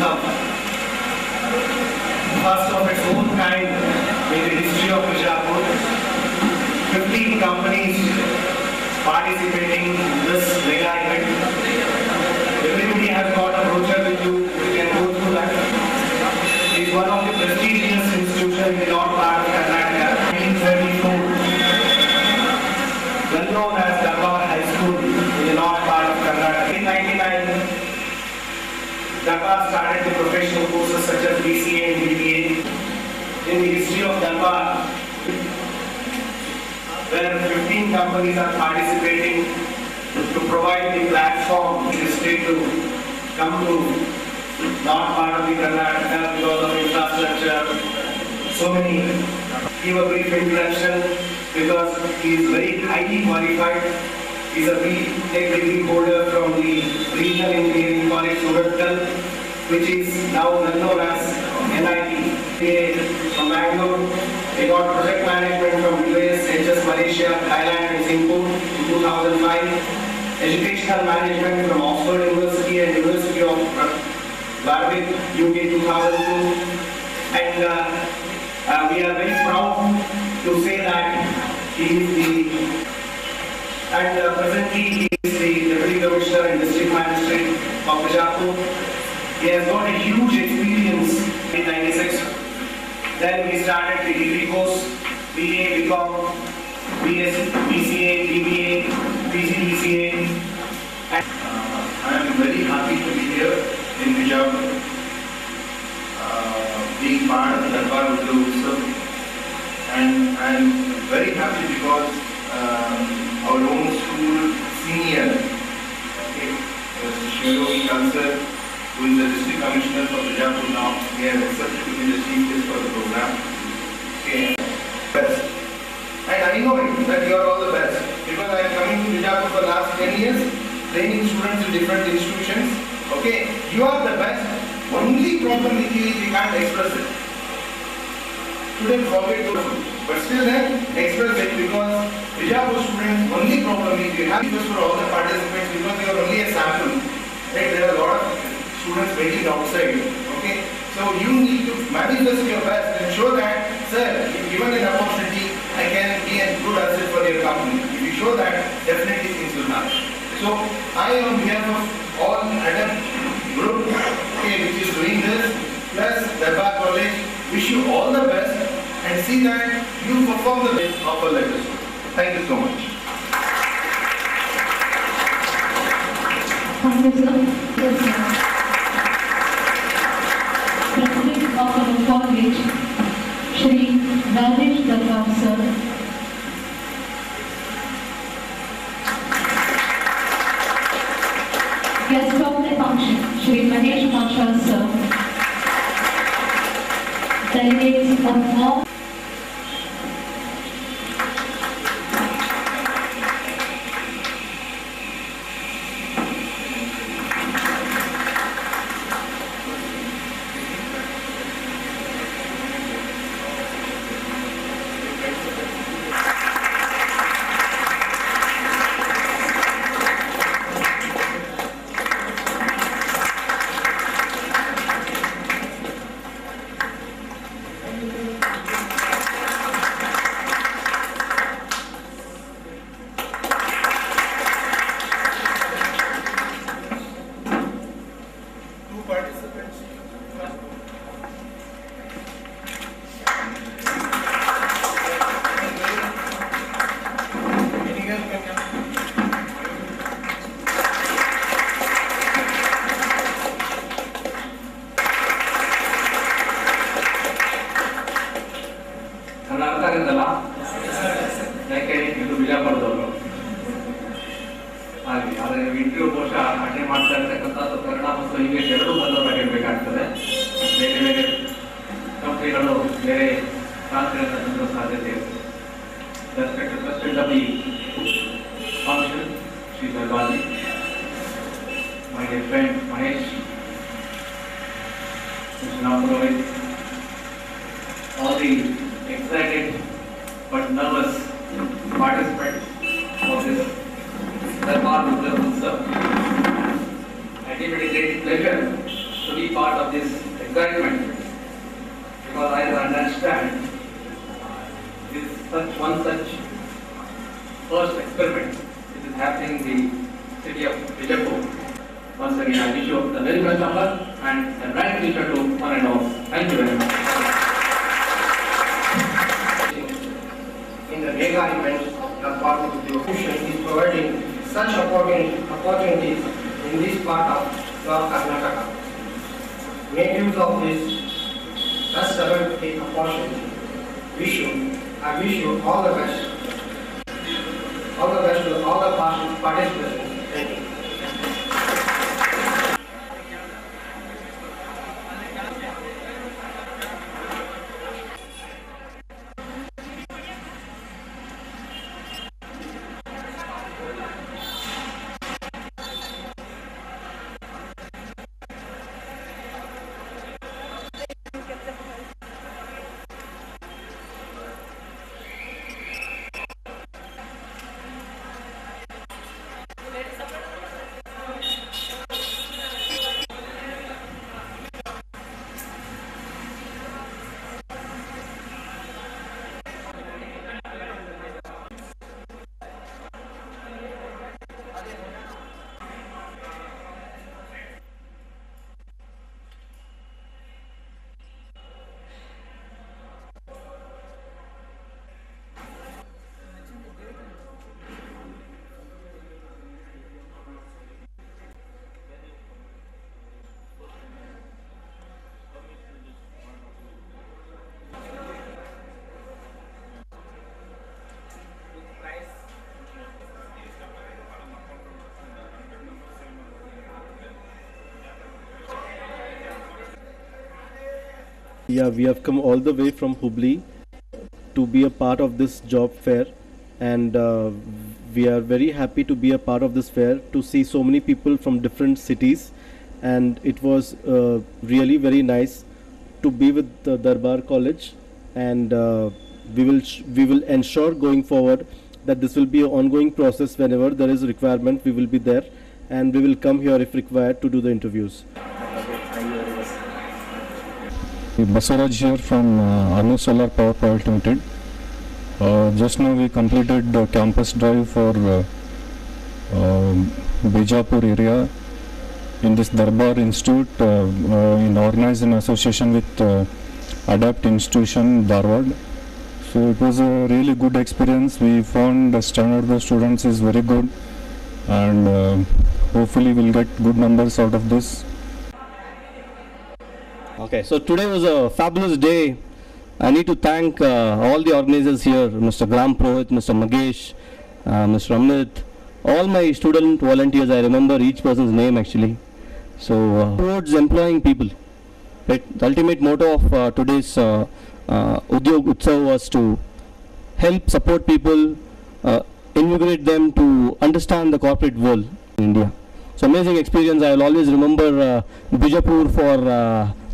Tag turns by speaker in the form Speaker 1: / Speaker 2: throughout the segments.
Speaker 1: hub, first of its own kind in the history of Bijapur. 15 companies participating in this mega event. Everybody has got a brochure with you. You can go through that. It is one of the prestigious institutions in the north part of Karnataka. 1934, well known as Darbar High School in the north part of Karnataka. In 1999, Darbar started the professional courses such as BCA and BBA. In the history of Darbar, where 15 companies are participating to provide the platform in the state to come to north part of the Karnataka because of infrastructure. So many. Give a brief introduction because he is very highly qualified. He is a B.Tech degree holder from the Regional Engineering College, Surat, which is now known as NIT. From Bangalore, he got project management from US, HS Malaysia, Thailand and Singapore in 2005. Educational management from Oxford University and University of Warwick, UK 2002. And we are very proud to say that he is presently he is the Deputy Commissioner and District Magistrate of Bijapur. He has got a huge experience in 96. Then we started the degree course, BA, BCom, BS, BCA, BBA, PGDCA.
Speaker 2: I am very happy to be here in Bijapur, being part of the Darbar Udra Utsav, and I am very happy because our own school senior, Shirogi Kansar, who is the District Commissioner for Bijapur now, he has accepted to be the chief guest for the program. Okay. Best. And I know that you are all the best because I am coming to Bijapur for the last 10 years, training students in different institutions. Okay, you are the best. Only problem with you is you can't express it. Students forget to do, but still then express it because Bijapur students, only problem is you have to for all the participants because you are only a sample. Right? There are a lot of students waiting outside. Okay, so you need to manifest your best and show that, sir, if given an opportunity, I can be a good asset for your company. If you show that, definitely things will happen. So I, on behalf of all Adam group, okay, which is doing this, plus Darbar College, wish you all the best and see that you perform the best of our letters. Thank you so much.
Speaker 3: Thank you, sir. Yes, sir. President of our college, Shri Rajesh Darbar, sir. Guest of the function, Shri Mahesh Marshall, sir. Delegates of all
Speaker 4: interview ಬಹುಶಃ attend ಮಾಡ್ತಾ ಇರ್ತಕ್ಕಂಥದ್ದು ಕನ್ನಡ ಮತ್ತು English ಎರಡೂ ಬಂದವರಾಗಿರಬೇಕಾಗ್ತದೆ. ಬೇರೆ ಬೇರೆ ಕಂಪ್ನಿಗಳು ಬೇರೆ ಪ್ರಾಂತ್ಯದಿಂದ ಬಂದಿರೋ ಸಾಧ್ಯತೆ ಇರುತ್ತೆ. Respected President of the function, Shri Darbaji, my dear friend Mahesh, Mr. Napurohit, all the excited but nervous participants of this Darbar Udra Utsav. I give it a great pleasure to to be part of this excitement, because I understand this such first experiment which is happening in the city of Bijapur. Once again, I wish you the very best of luck and a bright future to one and all. Thank you very much.
Speaker 5: In the mega event, the part of the institution is providing such opportunities in this part of North Karnataka. Make use of this such seventh opportunity. I wish you all the best. All the best to all the participants. Thank you.
Speaker 6: Yeah, we have come all the way from Hubli to be a part of this job fair, and we are very happy to be a part of this fair, to see so many people from different cities, and it was really very nice to be with the Darbar College, and we will ensure going forward that this will be an ongoing process. Whenever there is a requirement, we will be there, and we will come here if required to do the interviews.
Speaker 7: Basaraj here from Anu Solar Power Private Limited. Just now we completed the campus drive for Bijapur area in this Darbar Institute, organized in association with ADAPT Institution, Dharwad. So it was a really good experience. We found the standard of the students is very good, and hopefully we'll get good numbers out of this.
Speaker 8: Okay, so today was a fabulous day. I need to thank all the organizers here, Mr. Gram Prohit, Mr. Magesh, Mr. Amit, all my student volunteers. I remember each person's name actually. So towards employing people, right? The ultimate motto of today's Udyog Utsav was to help support people, invigorate them to understand the corporate world in India. So amazing experience. I will always remember Bijapur for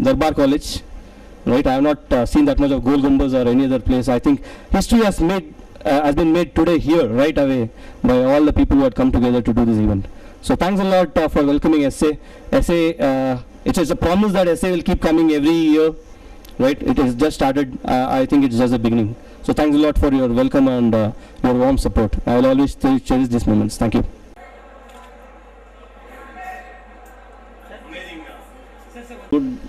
Speaker 8: Darbar College. Right, I have not seen that much of Gol Gumbaz or any other place. I think history has been made today here, right away, by all the people who had come together to do this event. So thanks a lot for welcoming SA. It is a promise that SA will keep coming every year. Right, it has just started. I think it's just the beginning. So thanks a lot for your welcome and your warm support. I will always cherish these moments. Thank you.
Speaker 6: Good,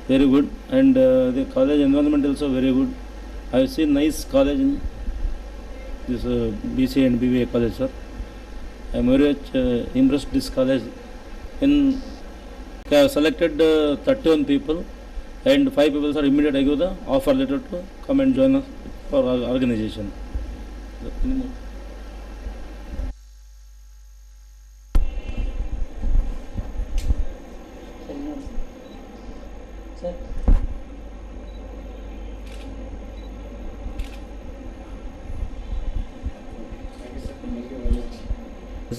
Speaker 6: very good, and the college environment also very good. I have seen nice college in this BC and BBA college, sir. I am very much impressed this college. In I have selected 31 people, and 5 people are immediate. I give the offer letter to come and join us for our organization.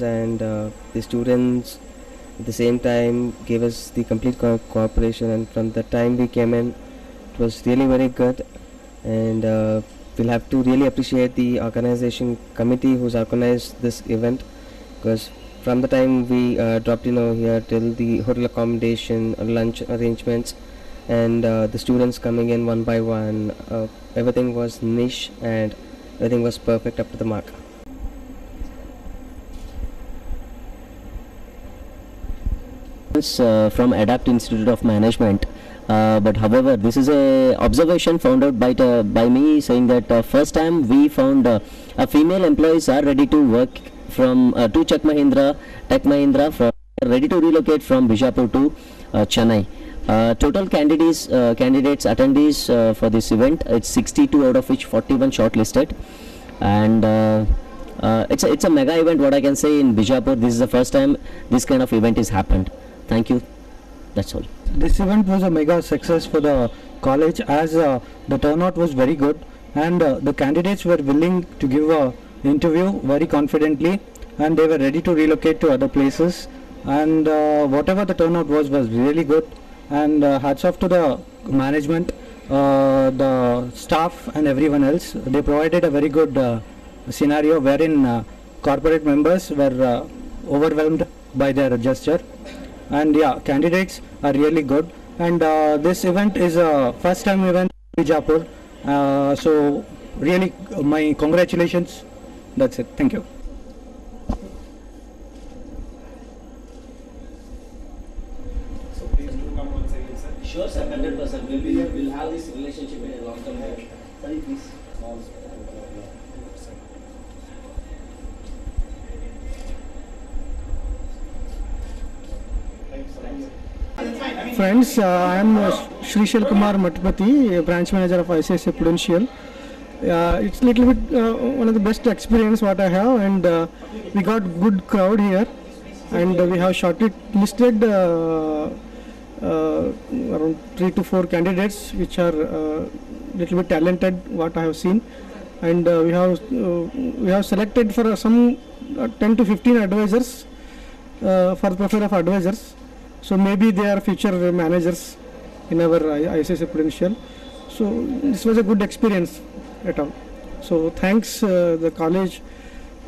Speaker 9: And the students at the same time gave us the complete cooperation, and from the time we came in it was really very good, and we'll have to really appreciate the organization committee who's organized this event, because from the time we dropped in over here till the hotel accommodation, lunch arrangements, and the students coming in one by one, everything was niche and everything was perfect up to the mark.
Speaker 10: From ADAPT Institute of Management, but however this is a observation found out by me, saying that first time we found female employees are ready to work from to Tech Mahindra from ready to relocate from Bijapur to Chennai. Total candidates attendees for this event, it's 62, out of which 41 shortlisted, and it's a mega event, what I can say, in Bijapur. This is the first time this kind of event is happened. Thank you. That's all.
Speaker 11: This event was a mega success for the college, as the turnout was very good, and the candidates were willing to give an interview very confidently, and they were ready to relocate to other places, and whatever the turnout was really good, and hats off to the management, the staff and everyone else. They provided a very good scenario wherein corporate members were overwhelmed by their gesture. And yeah, candidates are really good, and this event is a first time event in Bijapur, so really my congratulations. That's it. Thank you.
Speaker 1: So please do come once again, sir.
Speaker 10: Sure, sir. 100%. We'll have this relationship in a long term. Sorry, please.
Speaker 11: Friends, I am Shrishal Kumar Matpati, branch manager of ICICI Prudential. It's little bit one of the best experience what I have, and we got good crowd here, and we have shortlisted around 3 to 4 candidates which are little bit talented, what I have seen, and we have selected for some 10 to 15 advisors for the profile of advisors. So maybe they are future managers in our ICICI Prudential. So this was a good experience at all. So thanks the college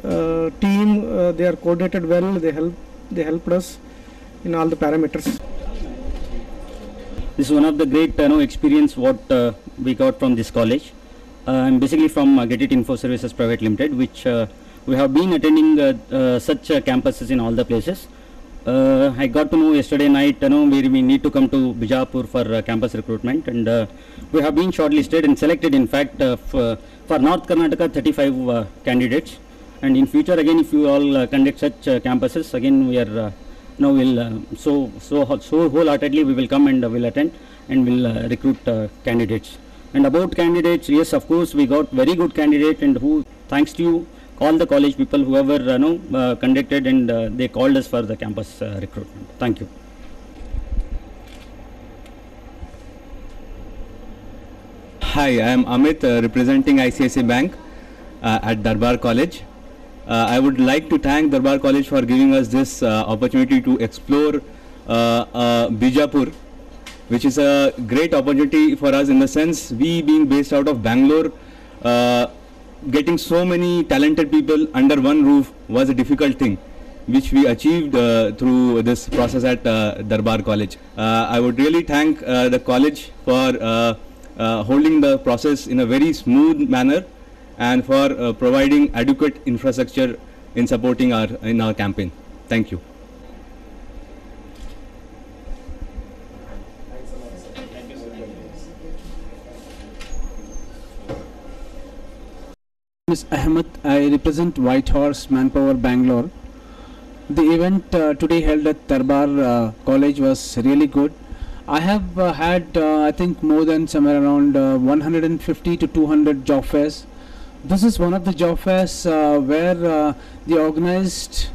Speaker 11: team. They are coordinated well. They helped us in all the parameters.
Speaker 12: This is one of the great experience what we got from this college. I'm basically from Get It Info Services Private Limited, which we have been attending such campuses in all the places. I got to know yesterday night, where we need to come to Bijapur for campus recruitment, and we have been shortlisted and selected. In fact, for North Karnataka, 35 candidates, and in future again, if you all conduct such campuses, again we are so wholeheartedly we will come and will attend and will recruit candidates. And about candidates, yes, of course, we got very good candidate, and who, thanks to you, all the college people, whoever conducted, and they called us for the campus recruitment. Thank you.
Speaker 13: Hi, I am Amit, representing ICICI Bank at Darbar College. I would like to thank Darbar College for giving us this opportunity to explore Bijapur, which is a great opportunity for us, in the sense we being based out of Bangalore, getting so many talented people under one roof was a difficult thing, which we achieved through this process at Darbar College. I would really thank the college for holding the process in a very smooth manner, and for providing adequate infrastructure in supporting our campaign. Thank you.
Speaker 14: Ms. Ahmed, I represent White Horse Manpower Bangalore. The event today held at Darbar College was really good. I have had I think more than somewhere around 150 to 200 job fairs. This is one of the job fairs where they organized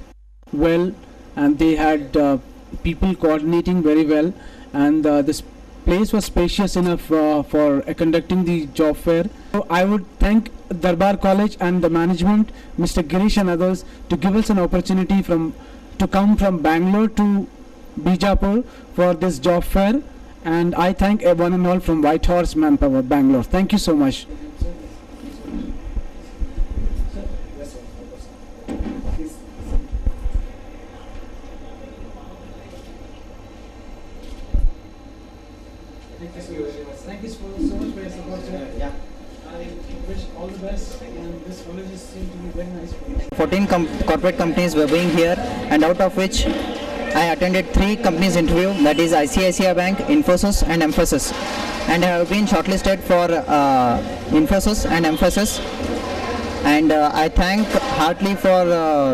Speaker 14: well, and they had people coordinating very well, and this place was spacious enough for conducting the job fair. So I would thank Darbar College and the management, Mr. Girish and others, to give us an opportunity to come from Bangalore to Bijapur for this job fair, and I thank one and all from White Horse Manpower Bangalore. Thank you so much. Thank you so much. Thank you so much for your support, sir.
Speaker 5: Yeah.
Speaker 14: I wish all the best, and this college is seem to be very nice.
Speaker 15: 14 corporate companies were being here, and out of which I attended 3 companies interview, that is ICICI Bank, Infosys and Mphasis, and I have been shortlisted for Infosys and Mphasis, and I thank heartily for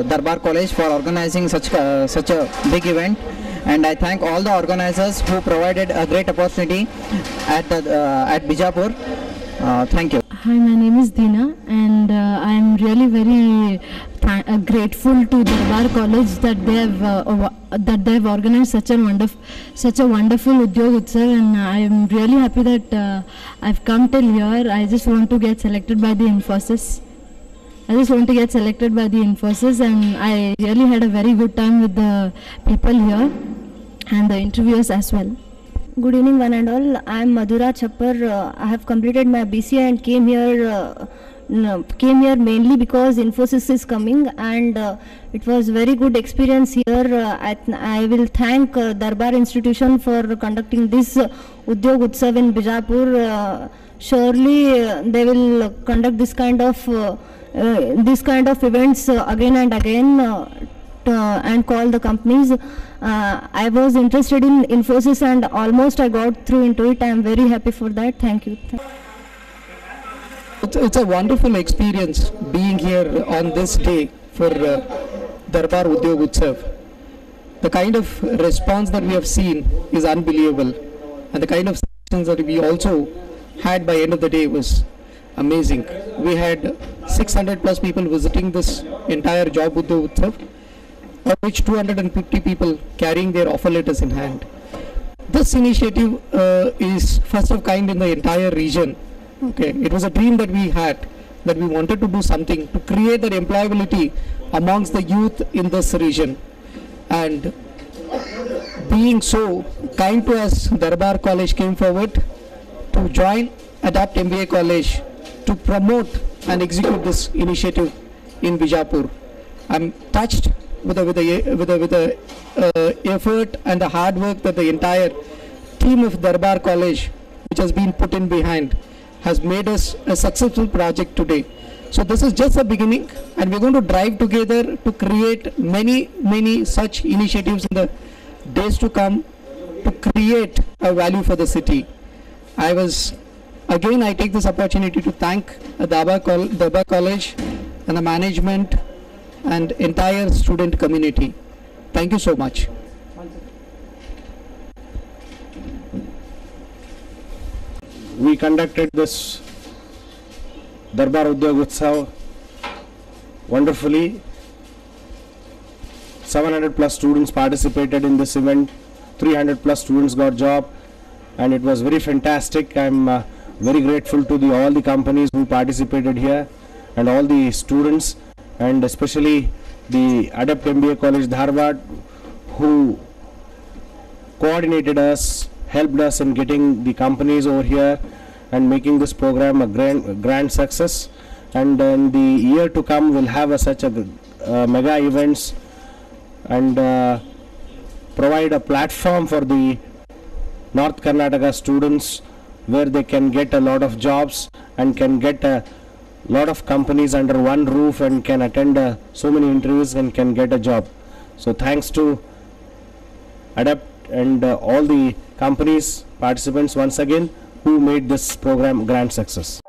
Speaker 15: Darbar College for organizing such a big event, and I thank all the organizers who provided a great opportunity at Bijapur. Thank you.
Speaker 16: Hi, my name is Dina, and I am really very grateful to Darbar College that they have organized such a wonderful Udyog Utsav, and I am really happy that I've come till here. I just want to get selected by the Infosys. And I really had a very good time with the people here and the interviewers as well.
Speaker 17: Good evening, one and all. I am Madhura Chappar. I have completed my BCA and came here mainly because Infosys is coming, and it was very good experience here. I will thank Darbar Institution for conducting this Udyog Utsav in Bijapur. Surely they will conduct this kind of events again and again. And call the companies. I was interested in Infosys and almost I got through into it. I am very happy for that. Thank you.
Speaker 18: It's a wonderful experience being here on this day for Darbar Udyog Utsav. The kind of response that we have seen is unbelievable, and the kind of sessions that we also had by end of the day was amazing. We had 600 plus people visiting this entire job Udyog Utsav, of which 250 people carrying their offer letters in hand. This initiative is first of kind in the entire region. Okay, it was a dream that we had, that we wanted to do something to create that employability amongst the youth in this region. And being so kind to us, Darbar College came forward to join Adapt MBA College to promote and execute this initiative in Bijapur. I'm touched with the effort and the hard work that the entire team of Darbar College, which has been put in behind, has made us a successful project today. So this is just the beginning, and we're going to drive together to create many such initiatives in the days to come to create a value for the city. I take this opportunity to thank Darbar College and the management and entire student community. Thank you so much.
Speaker 19: We conducted this Darbar Udyog Utsav wonderfully. 700 plus students participated in this event. 300 plus students got job, and it was very fantastic. I'm very grateful to all the companies who participated here and all the students, and especially the Adapt MBA College Dharwad, who coordinated us, helped us in getting the companies over here and making this program a grand success. And in the year to come, we'll have such a mega events and provide a platform for the North Karnataka students where they can get a lot of jobs and can get a lot of companies under one roof and can attend so many interviews and can get a job. So thanks to Adapt and all the companies, participants once again, who made this program grand success.